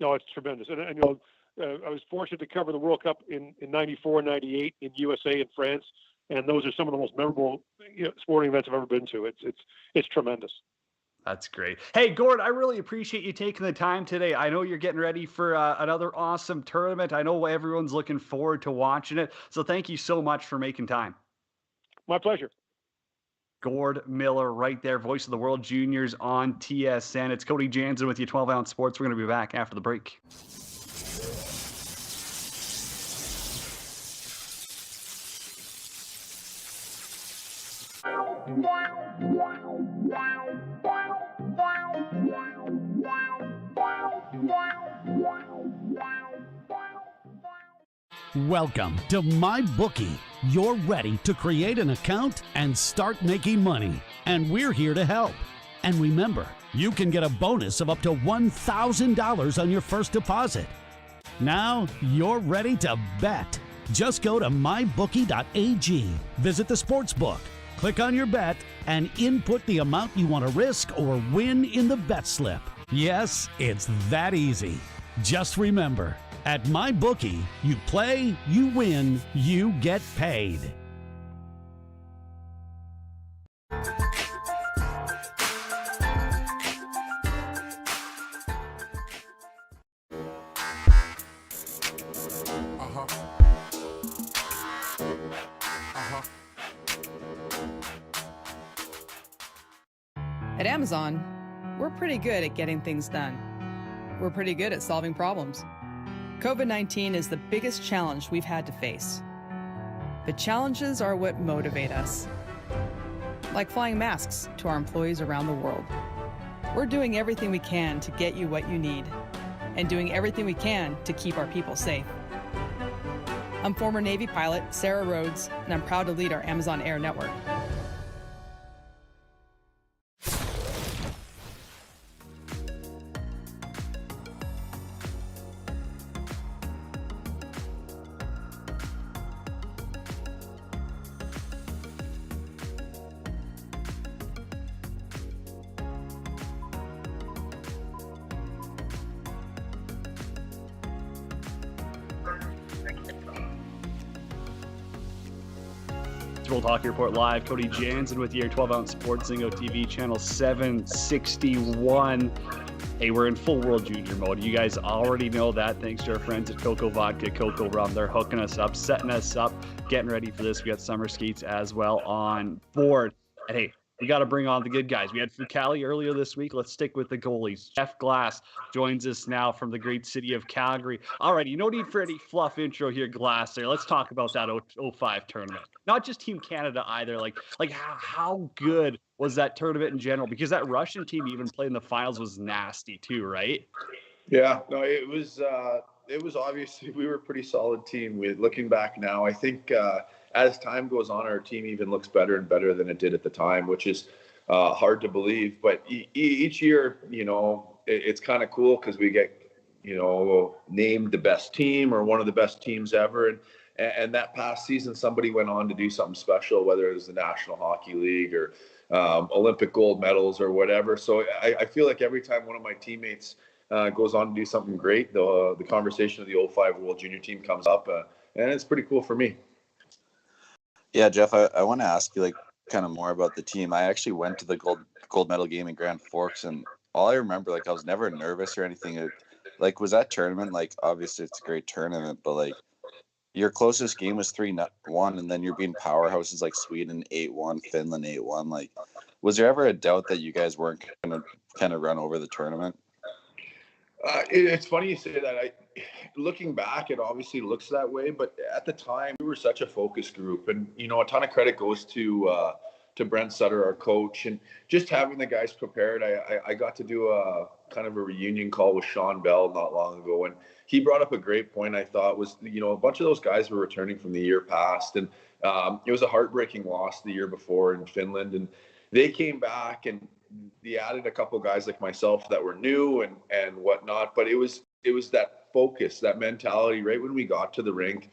No, it's tremendous. And I was fortunate to cover the World Cup in 94 and 98 in USA and France. And those are some of the most memorable sporting events I've ever been to. It's tremendous. That's great. Hey, Gord, I really appreciate you taking the time today. I know you're getting ready for another awesome tournament. I know everyone's looking forward to watching it. So thank you so much for making time. My pleasure. Gord Miller right there, voice of the World Juniors on TSN. It's Cody Jansen with you, 12 Ounce Sports. We're going to be back after the break. Welcome to MyBookie. You're ready to create an account and start making money, and we're here to help. And remember, you can get a bonus of up to $1,000 on your first deposit. Now you're ready to bet. Just go to mybookie.ag, visit the sportsbook, click on your bet, and input the amount you want to risk or win in the bet slip. Yes, it's that easy. Just remember, at MyBookie, you play, you win, you get paid. At Amazon, we're pretty good at getting things done. We're pretty good at solving problems. COVID-19 is the biggest challenge we've had to face. But challenges are what motivate us. Like flying masks to our employees around the world. We're doing everything we can to get you what you need, and doing everything we can to keep our people safe. I'm former Navy pilot Sarah Rhodes, and I'm proud to lead our Amazon Air network. World Hockey Report Live. Cody Jansen with your 12 Ounce Sports Zingo TV channel 761. Hey, we're in full World Junior mode. You guys already know that. Thanks to our friends at Coco Vodka, Coco Rum. They're hooking us up, setting us up, getting ready for this. We got summer skates as well on board. And hey, we got to bring on the good guys. We had Fucali earlier this week. Let's stick with the goalies. Jeff Glass joins us now from the great city of Calgary. All righty, no need for any fluff intro here, Glass. There, let's talk about that 05 tournament. Not just Team Canada either. Like how good was that tournament in general? Because that Russian team even played in the finals was nasty too, right? Yeah, no, it was obviously we were a pretty solid team. Looking back now, I think as time goes on, our team even looks better and better than it did at the time, which is hard to believe. But each year, it's kind of cool because we get, named the best team or one of the best teams ever. And that past season, somebody went on to do something special, whether it was the National Hockey League or Olympic gold medals or whatever. So I feel like every time one of my teammates goes on to do something great, the conversation of the 05 World Junior team comes up, and it's pretty cool for me. Yeah, Jeff, I want to ask you like kind of more about the team. I actually went to the gold medal game in Grand Forks, and all I remember, like I was never nervous or anything. Like was that tournament, like obviously it's a great tournament, but like your closest game was 3-1, and then you're beating powerhouses like Sweden 8-1, Finland 8-1. Like, was there ever a doubt that you guys weren't going to kind of run over the tournament? It's funny you say that. Looking back, it obviously looks that way, but at the time we were such a focus group, and a ton of credit goes to Brent Sutter, our coach, and just having the guys prepared. I got to do a kind of a reunion call with Sean Bell not long ago, and he brought up a great point. I thought was a bunch of those guys were returning from the year past, and it was a heartbreaking loss the year before in Finland, and they came back and they added a couple of guys like myself that were new and whatnot, but it was that focus, that mentality right when we got to the rink.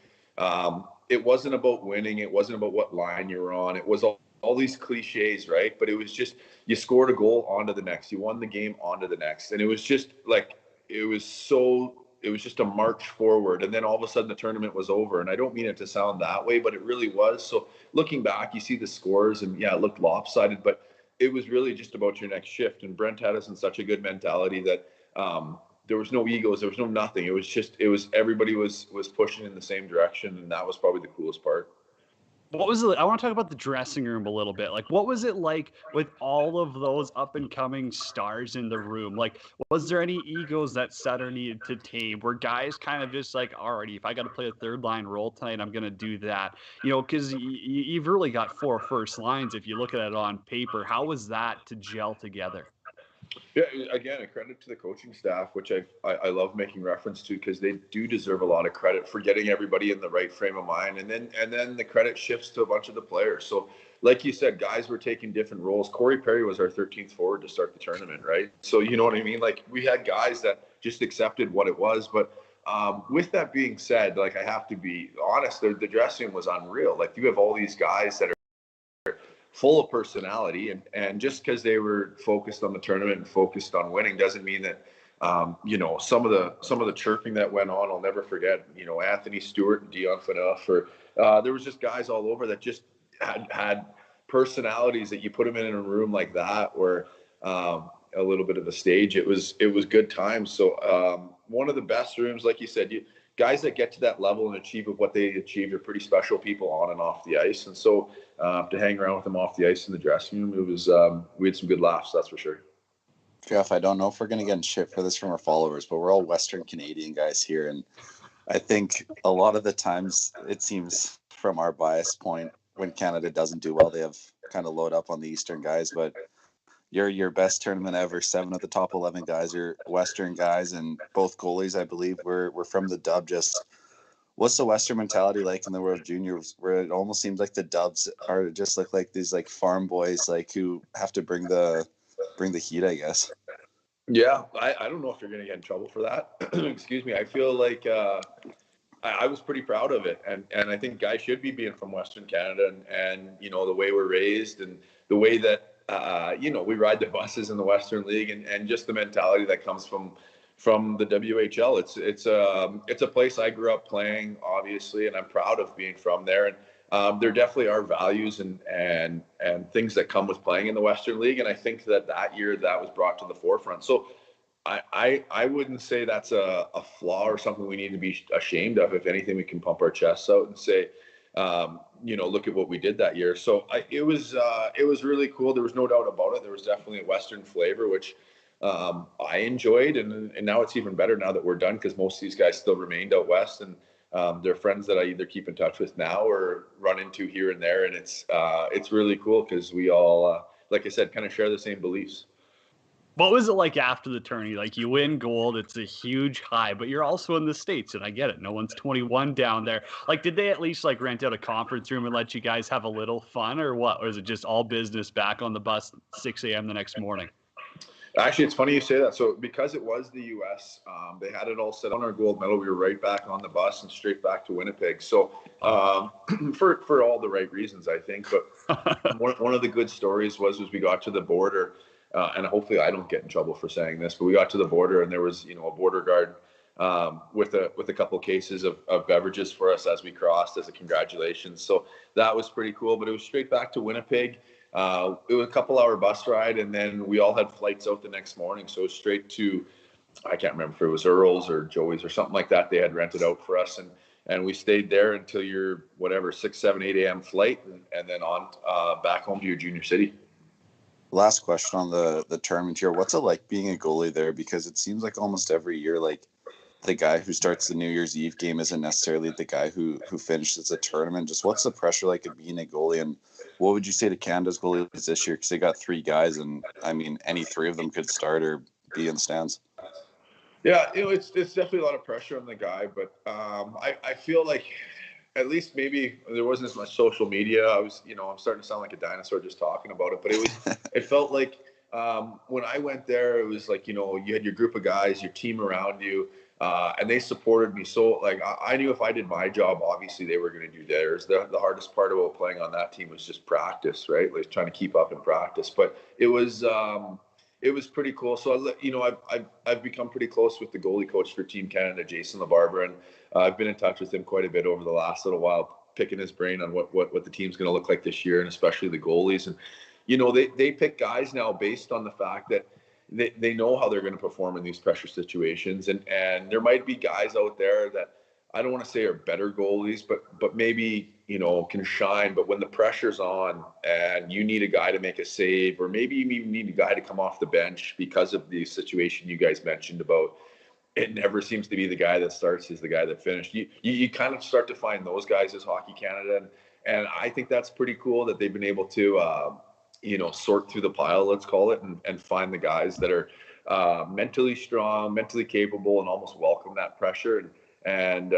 It wasn't about winning. It wasn't about what line you were on. It was all these cliches, right? But it was just, you scored a goal, on to the next. You won the game, on to the next. And it was just like, it was just a march forward. And then all of a sudden the tournament was over. And I don't mean it to sound that way, but it really was. So looking back, you see the scores and yeah, it looked lopsided, but it was really just about your next shift. And Brent had us in such a good mentality that there was no egos, there was no nothing. It was everybody was pushing in the same direction, and that was probably the coolest part. What was it? I want to talk about the dressing room a little bit. Like, what was it like with all of those up and coming stars in the room? Like, was there any egos that Sutter needed to tame? Were guys kind of just like, alrighty, if I got to play a third line role tonight, I'm going to do that. Because you've really got 4 first lines if you look at it on paper. How was that to gel together? Yeah, again, a credit to the coaching staff, which I love making reference to because they do deserve a lot of credit for getting everybody in the right frame of mind, and then the credit shifts to a bunch of the players. So, like you said, guys were taking different roles. Corey Perry was our 13th forward to start the tournament, right? So you know what I mean? Like we had guys that just accepted what it was. But with that being said, like I have to be honest, the dressing room was unreal. Like you have all these guys that are full of personality, and just because they were focused on the tournament and focused on winning doesn't mean that some of the chirping that went on, I'll never forget. Anthony Stewart and Dion Phaneuf, or there was just guys all over that just had personalities that you put them in a room like that, or a little bit of a stage. It was good times. So one of the best rooms, like you said, guys that get to that level and achieve what they achieved are pretty special people on and off the ice. And so to hang around with them off the ice in the dressing room, it was we had some good laughs, that's for sure. Jeff, I don't know if we're going to get in shit for this from our followers, but we're all Western Canadian guys here. And I think a lot of the times it seems from our bias point, when Canada doesn't do well, they have kind of load up on the Eastern guys. But your best tournament ever, 7 of the top 11 guys are Western guys, and both goalies, I believe, were from the Dub. Just what's the Western mentality like in the World Juniors, where it almost seems like the Dubs are just like these like farm boys, like who have to bring the heat, I guess. Yeah, I don't know if you're going to get in trouble for that. Excuse me. I feel like I was pretty proud of it, and I think guys should be being from Western Canada, and the way we're raised and the way that we ride the buses in the Western League, and just the mentality that comes from the WHL. It's a place I grew up playing, obviously, and I'm proud of being from there. And there definitely are values and things that come with playing in the Western League. And I think that year that was brought to the forefront. So I wouldn't say that's a flaw or something we need to be ashamed of. If anything, we can pump our chests out and say, look at what we did that year. So it was really cool. There was no doubt about it. There was definitely a Western flavor, which I enjoyed, and now it's even better now that we're done, because most of these guys still remained out west, and they're friends that I either keep in touch with now or run into here and there, and it's really cool because we all, like I said, kind of share the same beliefs. What was it like after the tourney? Like, you win gold, it's a huge high, but you're also in the States, and I get it. No one's 21 down there. Like, did they at least like rent out a conference room and let you guys have a little fun, or what? Or is it just all business back on the bus 6 a.m. the next morning? Actually, it's funny you say that. So because it was the U.S., they had it all set on our gold medal. We were right back on the bus and straight back to Winnipeg. So for all the right reasons, I think. But one of the good stories was we got to the border, and hopefully I don't get in trouble for saying this, but we got to the border and there was, a border guard with a couple of cases of beverages for us as we crossed as a congratulations. So that was pretty cool. But it was straight back to Winnipeg. It was a couple-hour bus ride, and then we all had flights out the next morning. So straight to, I can't remember if it was Earl's or Joey's or something like that. They had rented out for us, and we stayed there until your 6, 7, 8 a.m. flight, and then on back home to your junior city. Last question on the tournament here. What's it like being a goalie there? Because it seems like almost every year, like, the guy who starts the New Year's Eve game isn't necessarily the guy who finishes the tournament. Just what's the pressure like of being a goalie, and what would you say to Canada's goalies this year? Because they got 3 guys, and I mean, any 3 of them could start or be in the stands. Yeah, it's definitely a lot of pressure on the guy, but I feel like at least maybe there wasn't as much social media. I'm starting to sound like a dinosaur just talking about it, but it felt like when I went there, it was like, you had your group of guys, your team around you. And they supported me. So like, I knew if I did my job, obviously they were going to do theirs. The hardest part about playing on that team was just practice, right? Like trying to keep up in practice, but it was pretty cool. So, I've become pretty close with the goalie coach for Team Canada, Jason LaBarbera, and I've been in touch with him quite a bit over the last little while, picking his brain on what the team's going to look like this year, and especially the goalies. And, they pick guys now based on the fact that they know how they're going to perform in these pressure situations. And there might be guys out there that I don't want to say are better goalies, but maybe, can shine. But when the pressure's on and you need a guy to make a save, or maybe you even need a guy to come off the bench because of the situation you guys mentioned about, it never seems to be the guy that starts is the guy that finished. You kind of start to find those guys as Hockey Canada. And I think that's pretty cool that they've been able to, sort through the pile, let's call it, and find the guys that are mentally strong, mentally capable, and almost welcome that pressure. And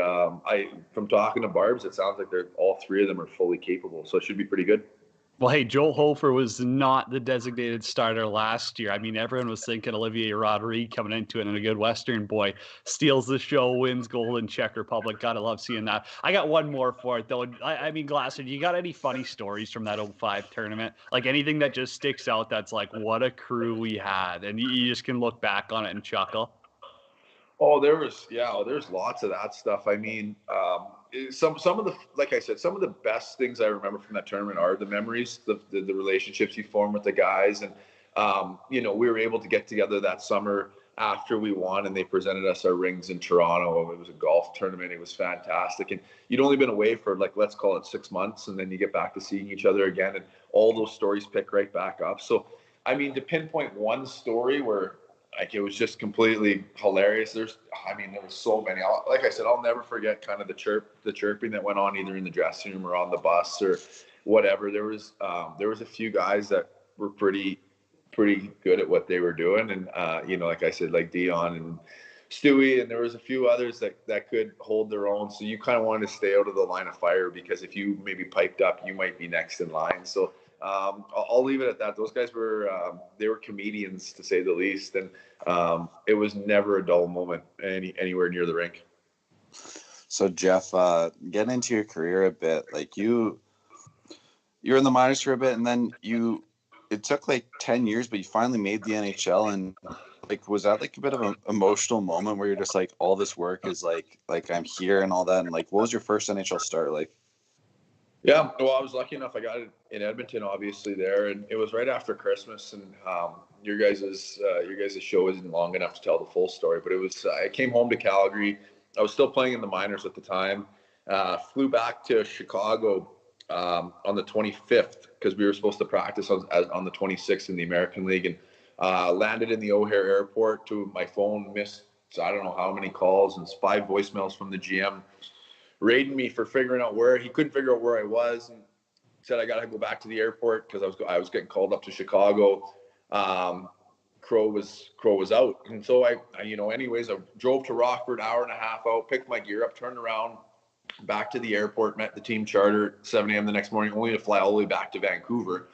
from talking to Barbs, it sounds like all 3 of them are fully capable. So it should be pretty good. Well, hey, Joel Hofer was not the designated starter last year. I mean, everyone was thinking Olivier Rodrigue coming into it, and a good Western boy steals the show, wins gold in Czech Republic. Gotta love seeing that. I got one more for it, though. I mean, Glasser, you got any funny stories from that 05 tournament? Like anything that just sticks out that's like, what a crew we had, and you just can look back on it and chuckle? Oh, there's lots of that stuff. I mean, some of the, like I said, some of the best things I remember from that tournament are the memories, the relationships you form with the guys. And, we were able to get together that summer after we won, and they presented us our rings in Toronto. It was a golf tournament. It was fantastic. And you'd only been away for let's call it 6 months. And then you get back to seeing each other again, and all those stories pick right back up. So, I mean, to pinpoint one story where, it was just completely hilarious. There was so many. Like I said, I'll never forget kind of the chirping that went on either in the dressing room or on the bus or whatever. There was a few guys that were pretty good at what they were doing, and like I said, like Dion and Stewie, and there was a few others that could hold their own. So you kind of wanted to stay out of the line of fire, because if you maybe piped up, you might be next in line. So I'll leave it at that. Those guys were they were comedians, to say the least, and it was never a dull moment anywhere near the rink. So Jeff, getting into your career a bit, like you were in the minors for a bit, and then it took like 10 years, but you finally made the NHL. And like, was that like a bit of an emotional moment where you're just like, all this work is like I'm here and all that? And like, what was your first NHL start like? Yeah, well, I was lucky enough. I got it in Edmonton, obviously there, and it was right after Christmas. And your guys' show isn't long enough to tell the full story, but it was. I came home to Calgary. I was still playing in the minors at the time. Flew back to Chicago on the 25th because we were supposed to practice on the 26th in the American League, and landed in the O'Hare airport. To my phone missed I don't know how many calls and 5 voicemails from the GM raiding me for figuring out where he couldn't figure out where I was, and said I got to go back to the airport because I was getting called up to Chicago. Crow was out, and so I anyways I drove to Rockford, hour and a half out, picked my gear up, turned around, back to the airport, met the team charter at 7 a.m. the next morning, only to fly all the way back to Vancouver.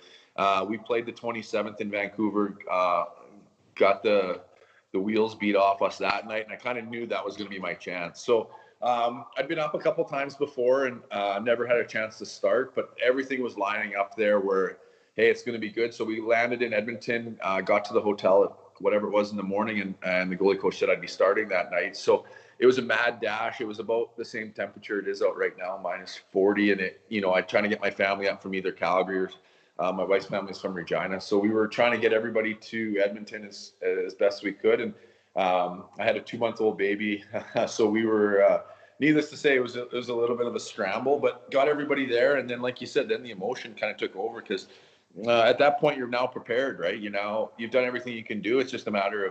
We played the 27th in Vancouver, got the wheels beat off us that night, and I kind of knew that was going to be my chance. So I'd been up a couple times before and never had a chance to start, but everything was lining up there where, hey, it's going to be good. So we landed in Edmonton, got to the hotel at whatever it was in the morning, and the goalie coach said I'd be starting that night. So it was a mad dash. It was about the same temperature it is out right now, minus 40. And I trying to get my family up from either Calgary or my wife's family's from Regina. So we were trying to get everybody to Edmonton as best we could. And I had a 2-month-old baby. So we were, needless to say, it was a little bit of a scramble, but got everybody there. And then, like you said, then the emotion kind of took over because at that point you're now prepared, right? You've done everything you can do. It's just a matter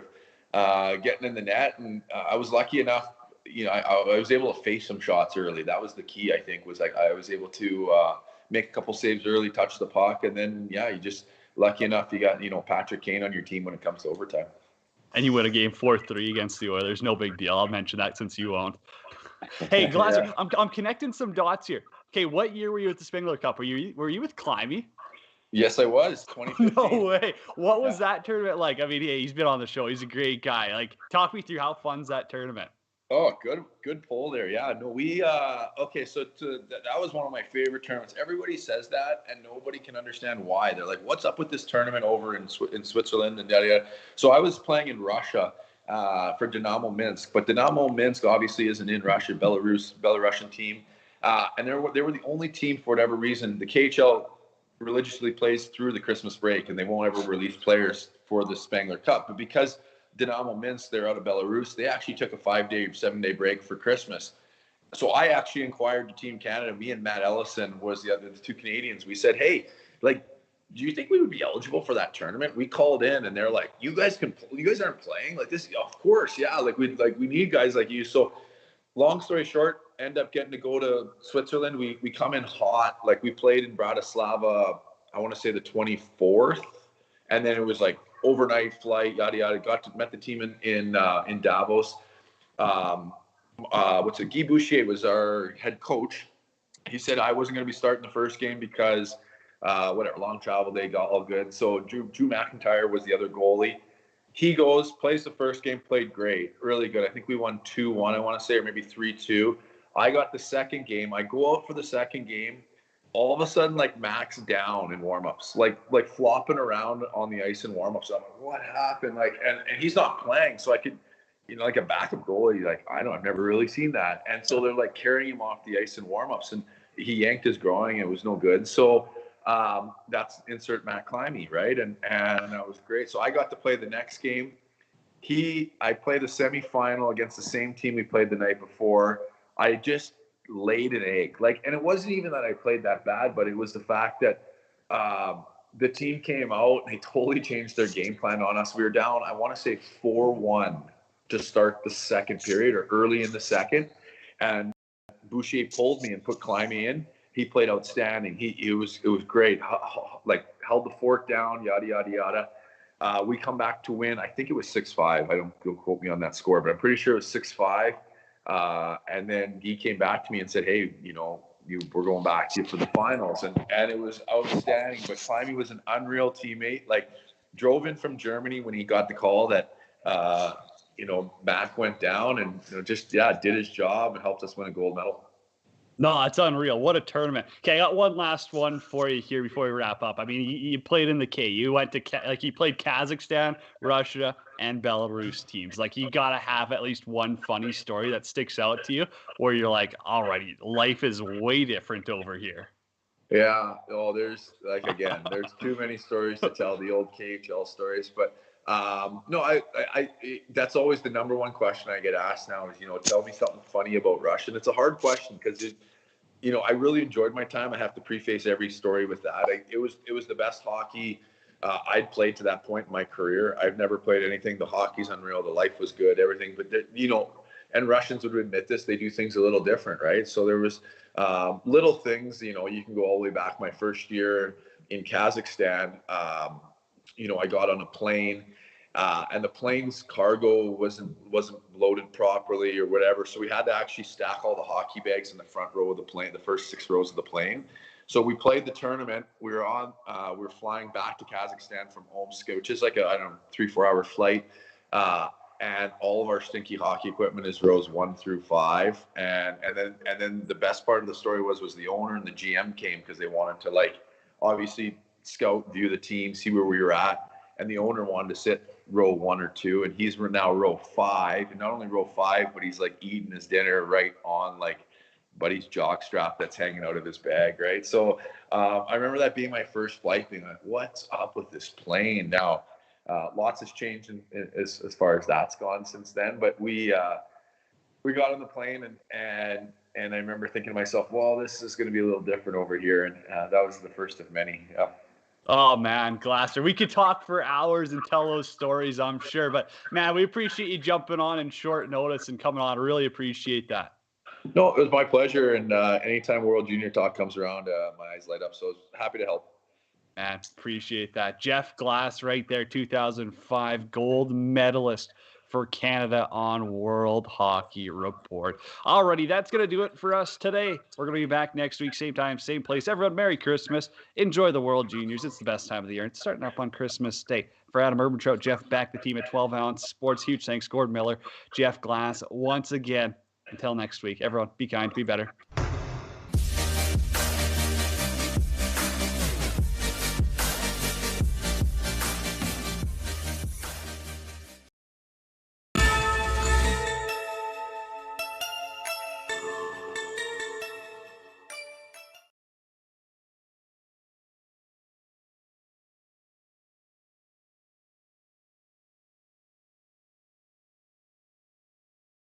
of getting in the net. And I was lucky enough, I was able to face some shots early. That was the key, I think, was like I was able to make a couple saves early, touch the puck, and then you just lucky enough you got Patrick Kane on your team when it comes to overtime. And you win a game 4-3 against the Oilers. No big deal. I'll mention that since you won't. Hey, Glasser, yeah. I'm connecting some dots here. Okay, what year were you at the Spengler Cup? Were you with Climby? Yes, I was. 2015. No way. What was that tournament like? I mean, he's been on the show. He's a great guy. Like, talk me through how fun's that tournament. Oh, good pull there. Yeah, no, we okay. So that was one of my favorite tournaments. Everybody says that, and nobody can understand why. They're like, "What's up with this tournament over in Switzerland and yada yada?" So I was playing in Russia for Dynamo Minsk, but Dynamo Minsk obviously isn't in Russia. Belarusian team, and they were the only team for whatever reason. The KHL religiously plays through the Christmas break, and they won't ever release players for the Spengler Cup, but because Dynamo Minsk, they're out of Belarus, they actually took a 7-day break for Christmas. So I actually inquired to Team Canada. Me and Matt Ellison was the 2 Canadians. We said, hey, like, do you think we would be eligible for that tournament? We called in and they're like, you guys aren't playing like this? Of course. Yeah. We need guys like you. So long story short, end up getting to go to Switzerland. We come in hot. Like, we played in Bratislava, I want to say the 24th. And then it was like overnight flight, yada yada. Met the team in Davos. Guy Boucher was our head coach. He said I wasn't going to be starting the first game because long travel day, got all good. So Drew McIntyre was the other goalie. He plays the first game, played great, really good. I think we won 2-1, I want to say, or maybe 3-2. I got the second game. I go out for the second game. All of a sudden, like, Mac's down in warmups, like flopping around on the ice in warmups. I'm like, what happened? Like, and he's not playing, so I could, like a backup goalie, like, I've never really seen that. And so they're like carrying him off the ice in warmups, and he yanked his groin. It was no good. So that's insert Matt Climby, right? And that was great. So I got to play the next game. I played the semifinal against the same team we played the night before. I just laid an egg, and it wasn't even that I played that bad, but it was the fact that the team came out and they totally changed their game plan on us. We were down, I want to say 4-1 to start the second period, or early in the second, and Boucher pulled me and put Climby in. He played outstanding. It was great. Held the fort down, yada yada yada. We come back to win. I think it was 6-5. Don't quote me on that score, but I'm pretty sure it was 6-5. And then Guy came back to me and said, hey, we're going back to you for the finals. And it was outstanding. But Climby was an unreal teammate. Like, drove in from Germany when he got the call that, Mac went down and did his job and helped us win a gold medal. No, it's unreal. What a tournament. Okay, I got one last one for you here before we wrap up. I mean, you played in the K. You went to, you played Kazakhstan, Russia, and Belarus teams. Like, you got to have at least one funny story that sticks out to you where you're like, alrighty, life is way different over here. Yeah. Oh, there's too many stories to tell, the old KHL stories. But no, I that's always the number one question I get asked now is, tell me something funny about Russia. And it's a hard question because I really enjoyed my time. I have to preface every story with that. It was the best hockey I'd played to that point in my career. I've never played anything. The hockey's unreal. The life was good. Everything, but and Russians would admit this. They do things a little different, right? So there was little things. You can go all the way back my first year in Kazakhstan. I got on a plane. And the plane's cargo wasn't loaded properly or whatever, so we had to actually stack all the hockey bags in the front row of the plane, the first 6 rows of the plane. So we played the tournament. We were flying back to Kazakhstan from Omsk, which is like a 3-4 hour flight. And all of our stinky hockey equipment is rows 1 through 5. And then the best part of the story was the owner and the GM came because they wanted to obviously scout, view the team, see where we were at. And the owner wanted to sit row 1 or 2, and he's now row 5. And not only row 5, but he's eating his dinner right on Buddy's jock strap that's hanging out of his bag, right? So I remember that being my first flight, being like, what's up with this plane? Now, lots has changed as far as that's gone since then, but we got on the plane and I remember thinking to myself, well, this is going to be a little different over here, and that was the first of many. Yeah. Oh, man, Glasser, we could talk for hours and tell those stories, I'm sure. But, man, we appreciate you jumping on in short notice and coming on. I really appreciate that. No, it was my pleasure. And anytime World Junior Talk comes around, my eyes light up. So I was happy to help. Man, appreciate that. Jeff Glass right there, 2005 gold medalist for Canada on World Hockey Report. Alrighty, that's going to do it for us today. We're going to be back next week, same time, same place. Everyone, Merry Christmas. Enjoy the World Juniors. It's the best time of the year. It's starting up on Christmas Day. For Adam Urbantrout, Jeff back, the team at 12 Ounce Sports. Huge thanks, Gord Miller, Jeff Glass, once again. Until next week, everyone, be kind, be better.